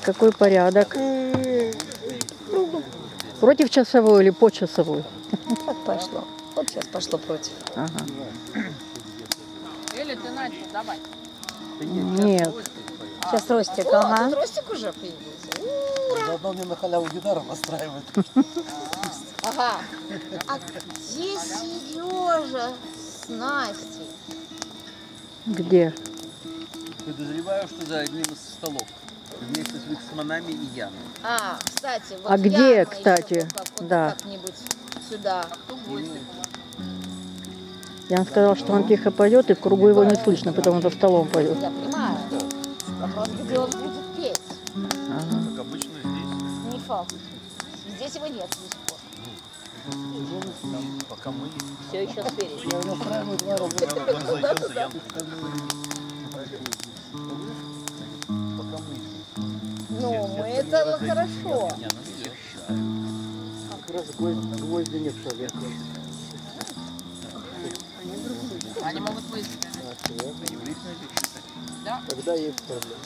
Какой порядок? Против часовой или по часовой? Как пошло? Вот сейчас пошло против. Ага. Или ты начал, давай. Нет. Сейчас Ростик, ага. Ростик уже появился. Заодно мне на халяву гитару настраивает. Ага. А где Сережа с Настей? Где? Подозреваю, что за одним из столов. Вместе с Виксманами и я. А, кстати, вот А где, Яна еще кстати? вот Да. как-нибудь сюда. Ян сказал, что он тихо поет, и в кругу его не слышно, потому что за столом поет. Я понимаю. Вопрос, где он будет петь. Ага. Как обычно здесь. Не факт. Здесь его нет до сих пор. Пока мы... Все еще спереди. Я настраиваю два раза. Ну, мы это хорошо. Как раз гвозди не в шаге. Они могут выйти. Тогда есть проблема.